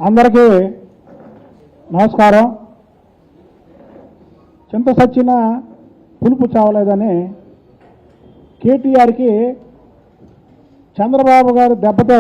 అందరికీ నమస్కారం. చింత సచ్చిన పులుపు చావలేదని కేటీఆర్కి చంద్రబాబు గారు దెబ్బతో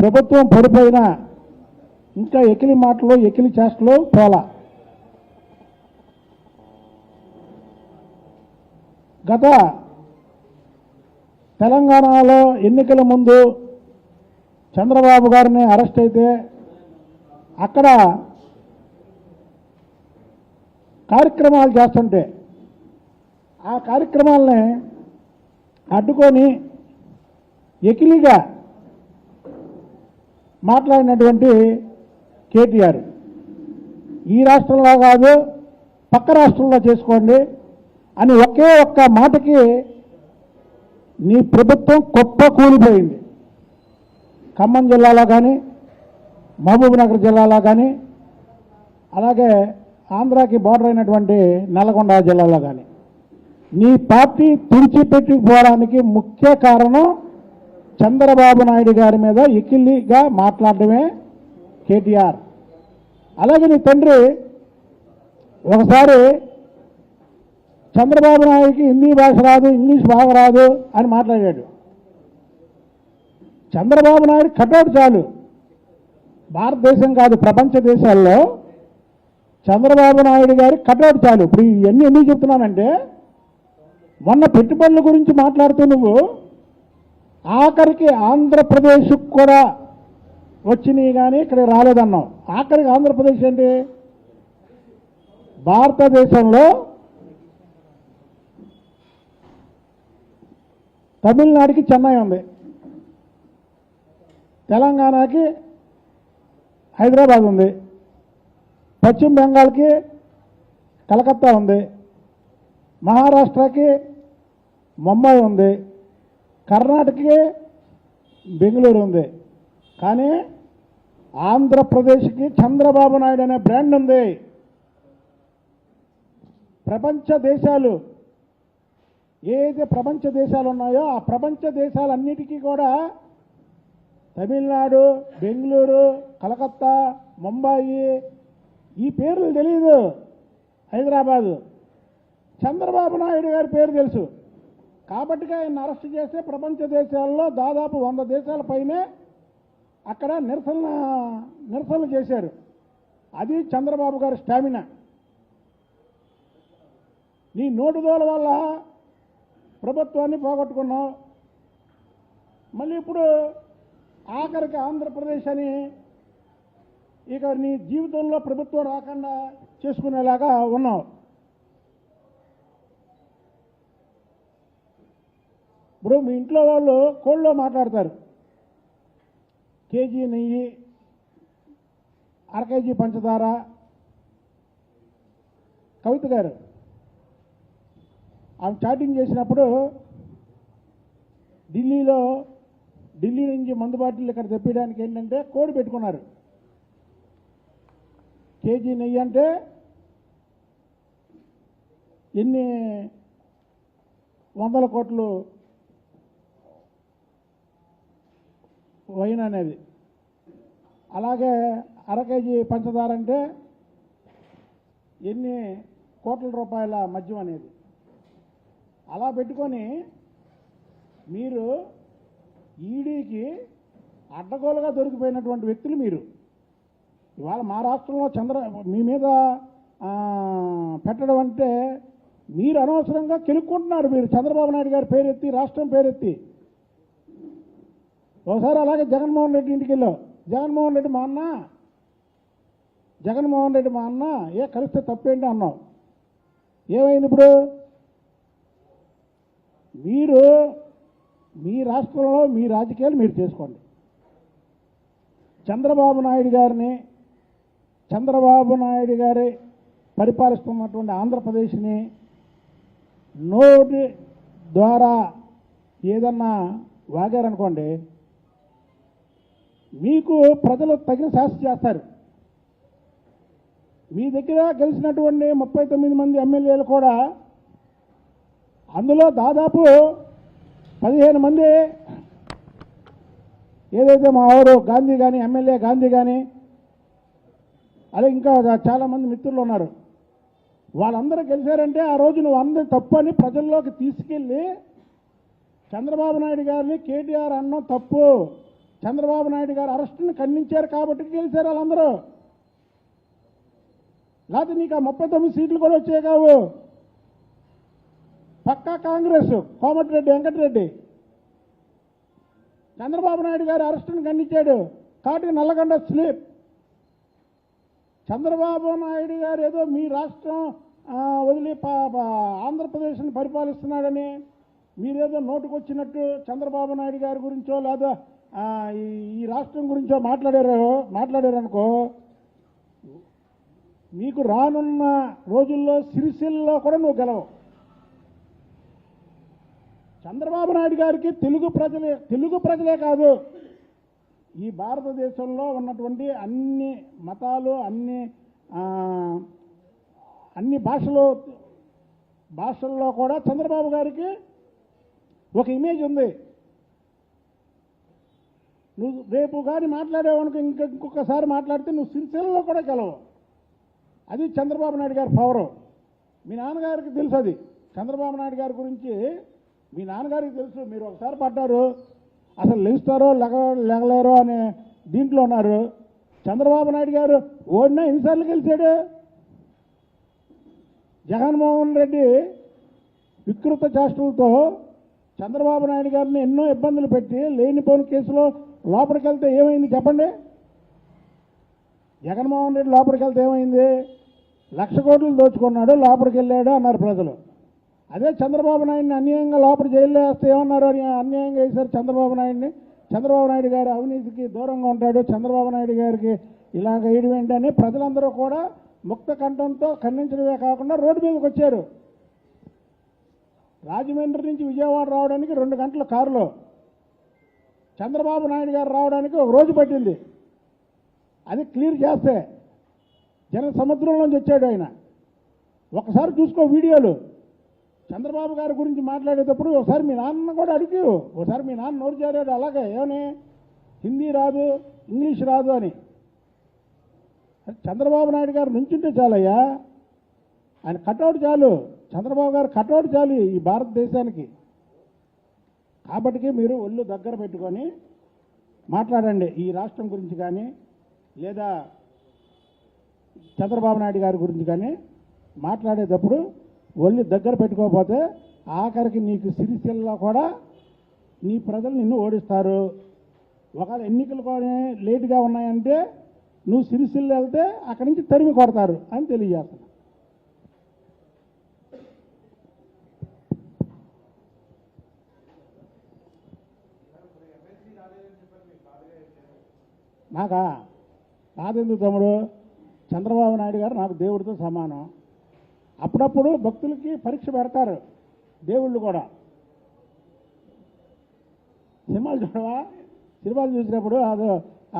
ప్రభుత్వం పడిపోయిన ఇంకా ఎకిలి మాటలు ఎకిలి చేష్టలు పోలా. గత తెలంగాణలో ఎన్నికల ముందు చంద్రబాబు గారిని అరెస్ట్ అయితే అక్కడ కార్యక్రమాలు చేస్తుంటే ఆ కార్యక్రమాలని అడ్డుకొని ఎకిలిగా మాట్లాడినటువంటి కేటీఆర్ ఈ రాష్ట్రంలో కాదు పక్క రాష్ట్రంలో చేసుకోండి అని ఒకే ఒక్క మాటకి నీ ప్రభుత్వం గొప్ప కూలిపోయింది. ఖమ్మం జిల్లాలో కానీ మహబూబ్నగర్ జిల్లాలో కానీ అలాగే ఆంధ్రాకి బార్డర్ అయినటువంటి నల్గొండ జిల్లాలో కానీ నీ పార్టీ తుడిచిపెట్టుకుపోవడానికి ముఖ్య కారణం చంద్రబాబు నాయుడు గారి మీద ఎకిలిగా మాట్లాడడమే కేటీఆర్. అలాగే నీ తండ్రి ఒకసారి చంద్రబాబు నాయుడికి హిందీ భాష రాదు, ఇంగ్లీష్ బాగా రాదు అని మాట్లాడాడు. చంద్రబాబు నాయుడు కటౌట్ చాలు, భారతదేశం కాదు ప్రపంచ దేశాల్లో చంద్రబాబు నాయుడు గారి కటౌట్ చాలు. ఇప్పుడు ఇవన్నీ ఎందుకు చెప్తున్నానంటే మొన్న పెట్టుబడుల గురించి మాట్లాడుతూ నువ్వు ఆఖరికి ఆంధ్రప్రదేశ్కు కూడా వచ్చినాయి కానీ ఇక్కడ రాలేదన్నావు. ఆఖరికి ఆంధ్రప్రదేశ్ ఏంటి? భారతదేశంలో తమిళనాడుకి చెన్నై ఉంది, తెలంగాణకి హైదరాబాద్ ఉంది, పశ్చిమ బెంగాల్కి కలకత్తా ఉంది, మహారాష్ట్రకి ముంబై ఉంది, కర్ణాటకకి బెంగళూరు ఉంది. కానీ ఆంధ్రప్రదేశ్కి చంద్రబాబు నాయుడు అనే బ్రాండ్ ఉంది. ప్రపంచ దేశాలు ఏదైతే ప్రపంచ దేశాలు ఉన్నాయో ఆ ప్రపంచ దేశాలన్నిటికీ కూడా తమిళనాడు, బెంగళూరు, కలకత్తా, ముంబాయి ఈ పేర్లు తెలియదు. హైదరాబాదు చంద్రబాబు నాయుడు గారి పేరు తెలుసు. కాబట్టి ఆయన అరెస్ట్ చేస్తే ప్రపంచ దేశాల్లో దాదాపు 100 దేశాల పైనే అక్కడ నిరసనలు చేశారు. అది చంద్రబాబు గారి స్టామినా. నీ నోటుదోల వల్ల ప్రభుత్వాన్ని పోగొట్టుకున్నావు. మళ్ళీ ఇప్పుడు ఆఖరికి ఆంధ్రప్రదేశ్ అని ఇక నీ జీవితంలో ప్రభుత్వం రాకుండా చేసుకునేలాగా ఉన్నావు. ఇప్పుడు మీ ఇంట్లో వాళ్ళు కోళ్ళలో మాట్లాడతారు, కేజీ నెయ్యి, అర కేజీ పంచదార. కవిత గారు ఆమె చాటింగ్ చేసినప్పుడు ఢిల్లీ నుంచి మందు బాటిల్ ఇక్కడ తెప్పించడానికి ఏంటంటే కోడి పెట్టుకున్నారు. కేజీ నెయ్యి అంటే ఎన్ని 100 కోట్లు వైన్ అనేది, అలాగే అర కేజీ పంచదార అంటే ఎన్ని కోట్ల రూపాయల మద్యం అనేది. అలా పెట్టుకొని మీరు ఈడీకి అడ్డగోలుగా దొరికిపోయినటువంటి వ్యక్తులు మీరు. ఇవాళ మా రాష్ట్రంలో మీ మీద పెట్టడం అంటే మీరు అనవసరంగా కెలుక్కుంటున్నారు. మీరు చంద్రబాబు నాయుడు గారి పేరెత్తి, రాష్ట్రం పేరెత్తి. ఒకసారి అలాగే జగన్మోహన్ రెడ్డి ఇంటికి వెళ్ళావు. జగన్మోహన్ రెడ్డి మా అన్న ఏ కలిస్తే తప్పేంటి అన్నావు. ఏమైంది ఇప్పుడు? మీరు మీ రాష్ట్రంలో మీ రాజకీయాలు మీరు చేసుకోండి. చంద్రబాబు నాయుడు గారి పరిపాలిస్తున్నటువంటి ఆంధ్రప్రదేశ్ని నోటి ద్వారా ఏదన్నా వాగారనుకోండి, మీకు ప్రజలు తగిన శాస్తి చేస్తారు. మీ దగ్గర గెలిచినటువంటి 39 మంది ఎమ్మెల్యేలు కూడా అందులో దాదాపు 15 మంది ఏదైతే మా ఊరు గాంధీ కానీ ఎమ్మెల్యే గాంధీ కానీ అదే ఇంకా చాలామంది మిత్రులు ఉన్నారు, వాళ్ళందరూ గెలిచారంటే ఆ రోజు నువ్వు అందరి తప్పు అని ప్రజల్లోకి తీసుకెళ్ళి చంద్రబాబు నాయుడు గారిని కేటీఆర్ అన్నం తప్పు, చంద్రబాబు నాయుడు గారు అరెస్టుని ఖండించారు కాబట్టి గెలిచారు వాళ్ళందరూ. లేకపోతే నీకు ఆ 39 సీట్లు కూడా వచ్చాయి కావు. పక్కా కాంగ్రెస్, కోమటిరెడ్డి వెంకటరెడ్డి చంద్రబాబు నాయుడు గారు అరెస్టుని ఖండించాడు కాబట్టి నల్లగొండ స్లీప్. చంద్రబాబు నాయుడు గారు ఏదో మీ రాష్ట్రం వదిలి ఆంధ్రప్రదేశ్ని పరిపాలిస్తున్నాడని మీరేదో నోటుకొచ్చినట్టు చంద్రబాబు నాయుడు గారి గురించో లేదా ఈ రాష్ట్రం గురించో మాట్లాడారనుకో, మీకు రానున్న రోజుల్లో సిరిసిల్లో కూడా నువ్వు గెలవు. చంద్రబాబు నాయుడు గారికి తెలుగు ప్రజలే కాదు, ఈ భారతదేశంలో ఉన్నటువంటి అన్ని మతాలు అన్ని భాషల్లో కూడా చంద్రబాబు గారికి ఒక ఇమేజ్ ఉంది. నువ్వు రేపు కానీ మాట్లాడేవనుకో ఇంకొకసారి మాట్లాడితే నువ్వు సిరిసిల్లలో కూడా గెలవు. అది చంద్రబాబు నాయుడు గారి పవరు. మీ నాన్నగారికి తెలుసు, అది చంద్రబాబు నాయుడు గారి గురించి మీ నాన్నగారికి తెలుసు. మీరు ఒకసారి పడ్డారు, అసలు లెగుస్తారో లెగలేరో అనే దీంట్లో ఉన్నారు. చంద్రబాబు నాయుడు గారు ఓడినా ఎన్నిసార్లు గెలిచాడు? జగన్మోహన్ రెడ్డి వికృత చేష్టలతో చంద్రబాబు నాయుడు గారిని ఎన్నో ఇబ్బందులు పెట్టి లేనిపోని కేసులో లోపలికి వెళ్తే ఏమైంది చెప్పండి? జగన్మోహన్ రెడ్డి లోపలికి వెళ్తే ఏమైంది? 1,00,000 కోట్లు దోచుకున్నాడు, లోపలికి వెళ్ళాడు అన్నారు ప్రజలు. అదే చంద్రబాబు నాయుడిని అన్యాయంగా లోపల జైల్లో వేస్తే ఏమన్నారు? అన్యాయంగా వేశారు చంద్రబాబు నాయుడిని. చంద్రబాబు నాయుడు గారు అవినీతికి దూరంగా ఉంటాడు, చంద్రబాబు నాయుడు గారికి ఇలాగ వేయడం ఏంటని ప్రజలందరూ కూడా ముక్త కంఠంతో ఖండించడమే కాకుండా రోడ్డు మీదకి వచ్చారు. రాజమండ్రి నుంచి విజయవాడ రావడానికి 2 గంటల కారులో, చంద్రబాబు నాయుడు గారు రావడానికి 1 రోజు పట్టింది. అది క్లియర్ చేస్తే జన సముద్రంలోంచి వచ్చాడు ఆయన. ఒకసారి చూసుకో వీడియోలు. చంద్రబాబు గారి గురించి మాట్లాడేటప్పుడు ఒకసారి మీ నాన్న కూడా అడిగి, ఒకసారి మీ నాన్న నోరు చేరాడు అలాగే, ఏమని హిందీ రాదు ఇంగ్లీష్ రాదు అని. చంద్రబాబు నాయుడు గారు నుంచుంటే చాలయ్యా, ఆయన కటౌట్ చాలు, చంద్రబాబు గారు కటౌట్ చాలు ఈ భారతదేశానికి. కాబట్టి మీరు ఒళ్ళు దగ్గర పెట్టుకొని మాట్లాడండి. ఈ రాష్ట్రం గురించి కానీ లేదా చంద్రబాబు నాయుడు గారి గురించి కానీ మాట్లాడేటప్పుడు ఒళ్ళు దగ్గర పెట్టుకోకపోతే ఆఖరికి నీకు సిరిసిల్లలో కూడా నీ ప్రజలు నిన్ను ఓడిస్తారు. ఒకవేళ ఎన్నికలు కూడా లేటుగా ఉన్నాయంటే నువ్వు సిరిసిల్ల వెళ్తే అక్కడి నుంచి తరిమి కొడతారు అని తెలియజేస్తాను. నాకా కాదెందుకు తమ్ముడు, చంద్రబాబు నాయుడు గారు నాకు దేవుడితో సమానం. అప్పుడప్పుడు భక్తులకి పరీక్ష పెడతారు దేవుళ్ళు కూడా. సినిమాలు చూడవా? సినిమాలు చూసినప్పుడు అది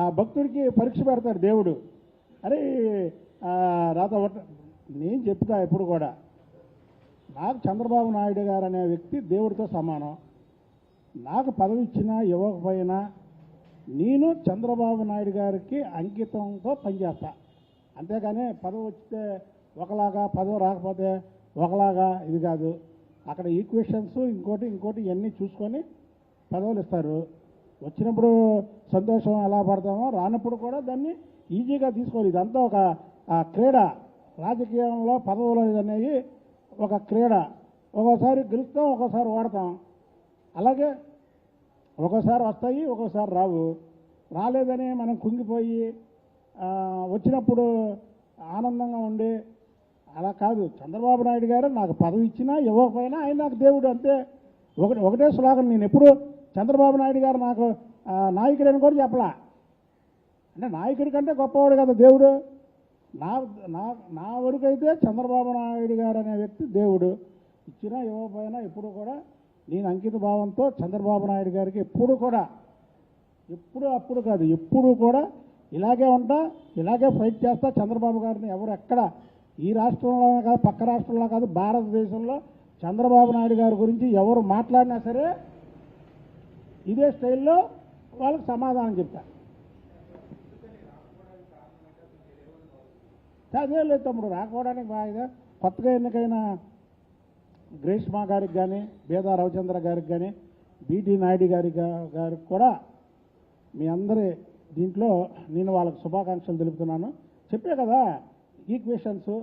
ఆ భక్తుడికి పరీక్ష పెడతాడు దేవుడు. అరే రాత నేను చెప్తా ఎప్పుడు కూడా, నాకు చంద్రబాబు నాయుడు గారు అనే వ్యక్తి దేవుడితో సమానం. నాకు పదవి ఇచ్చినా ఇవ్వకపోయినా నేను చంద్రబాబు నాయుడు గారికి అంకితంతో పనిచేస్తా. అంతేగాని పదవి వస్తే ఒకలాగా, పదవి రాకపోతే ఒకలాగా ఇది కాదు. అక్కడ ఈక్వేషన్స్ ఇంకోటి ఇవన్నీ చూసుకొని పదవులు ఇస్తారు. వచ్చినప్పుడు సంతోషం ఎలా పడతామో, రానప్పుడు కూడా దాన్ని ఈజీగా తీసుకోవాలి. ఇదంతా ఒక క్రీడ. రాజకీయంలో పదవులు అనేవి ఒక క్రీడ. ఒక్కోసారి గెలుస్తాం, ఒక్కోసారి ఓడతాం. అలాగే ఒక్కోసారి వస్తాయి, ఒక్కోసారి రావు. రాలేదని మనం కుంగిపోయి వచ్చినప్పుడు ఆనందంగా ఉండి అలా కాదు. చంద్రబాబు నాయుడు గారు నాకు పదవి ఇచ్చినా ఇవ్వకపోయినా ఆయన నాకు దేవుడు, అంతే. ఒకటే స్లోగన్. నేను ఎప్పుడు చంద్రబాబు నాయుడు గారు నాకు నాయకుడని కూడా చెప్పలా. అంటే నాయకుడి కంటే గొప్పవాడు కదా దేవుడు. నా వరకు అయితే చంద్రబాబు నాయుడు గారు అనే వ్యక్తి దేవుడు. ఇచ్చినా ఇవ్వకపోయినా ఎప్పుడు కూడా నేను అంకిత భావంతో చంద్రబాబు నాయుడు గారికి ఎప్పుడు అప్పుడు కాదు, ఎప్పుడు కూడా ఇలాగే ఉంటా, ఇలాగే ఫైట్ చేస్తా. చంద్రబాబు గారిని ఎవరు ఎక్కడ ఈ రాష్ట్రంలో కాదు, పక్క రాష్ట్రంలో కాదు, భారతదేశంలో చంద్రబాబు నాయుడు గారి గురించి ఎవరు మాట్లాడినా సరే ఇదే స్టైల్లో వాళ్ళకి సమాధానం చెప్తా. అదే లేదు తమ్ముడు, రాకపోవడానికి బాగా కొత్తగా ఎన్నికైన గ్రీష్మా గారికి కానీ, బేదా రవిచంద్ర గారికి కానీ, బీటీ నాయుడు గారికి కూడా మీ అందరి దీంట్లో నేను వాళ్ళకి శుభాకాంక్షలు తెలుపుతున్నాను. చెప్పే కదా, ఈక్వేషన్స్,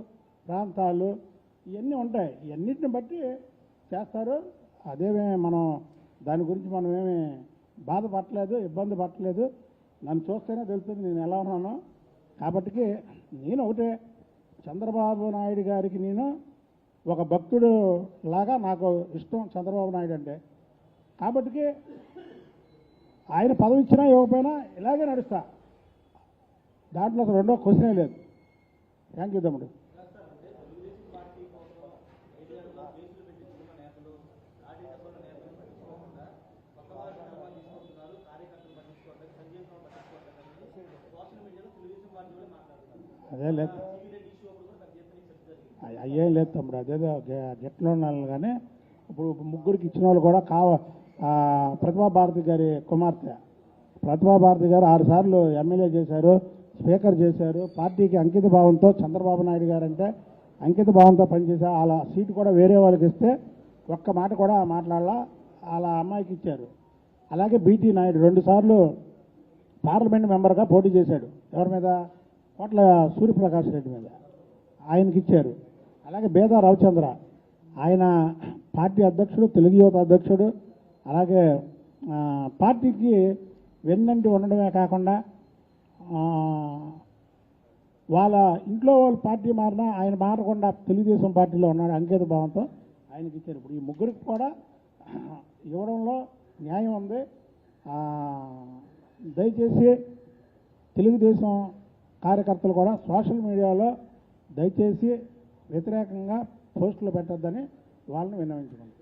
ప్రాంతాలు ఇవన్నీ ఉంటాయి, ఇవన్నిటిని బట్టి చేస్తారు. అదేమే మనం దాని గురించి మనం ఏమి బాధపడలేదు, ఇబ్బంది పట్టలేదు. నన్ను చూస్తేనే తెలుస్తుంది నేను ఎలా ఉన్నానో. కాబట్టి నేను ఒకటే, చంద్రబాబు నాయుడు గారికి నేను ఒక భక్తుడు లాగా నాకు ఇష్టం చంద్రబాబు నాయుడు అంటే. కాబట్టి ఆయన పదవి ఇచ్చినా ఇవ్వకపోయినా ఇలాగే నడుస్తా, దాంట్లో అసలు రెండో క్వశ్చనే లేదు. థ్యాంక్ యూ తమ్ముడు. అదే లేదు, అయ్యేం లేదు తమ్ముడు, అదేదో గెట్లో ఉన్నాను. కానీ ఇప్పుడు ముగ్గురికి ఇచ్చిన వాళ్ళు కూడా ప్రతిభా భారతి గారి కుమార్తె ప్రతిభా భారతి గారు 6 సార్లు ఎమ్మెల్యే చేశారు, స్పీకర్ చేశారు. పార్టీకి అంకిత భావంతో చంద్రబాబు నాయుడు గారు అంటే అంకిత భావంతో పనిచేశారు. అలా సీటు కూడా వేరే వాళ్ళకి ఇస్తే ఒక్క మాట కూడా మాట్లాడాల, అలా అమ్మాయికి ఇచ్చారు. అలాగే బీటీ నాయుడు 2 సార్లు పార్లమెంట్ మెంబర్గా పోటీ చేశాడు. ఎవరి మీద? కోట్ల సూర్యప్రకాష్ రెడ్డి మీద, ఆయనకి ఇచ్చారు. అలాగే బేదా రవిచంద్ర, ఆయన పార్టీ అధ్యక్షుడు, తెలుగు యువత అధ్యక్షుడు. అలాగే పార్టీకి వెన్నంటి ఉండడమే కాకుండా వాళ్ళ ఇంట్లో వాళ్ళు పార్టీ మారినా ఆయన మారకుండా తెలుగుదేశం పార్టీలో ఉన్నాడు అంకిత భావంతో, ఆయనకి ఇచ్చారు. ఇప్పుడు ఈ ముగ్గురికి కూడా ఇవ్వడంలో న్యాయం ఉంది. దయచేసి తెలుగుదేశం కార్యకర్తలు కూడా సోషల్ మీడియాలో దయచేసి వ్యతిరేకంగా పోస్టులు పెట్టొద్దని వాళ్ళని విన్నవించుకుంటారు.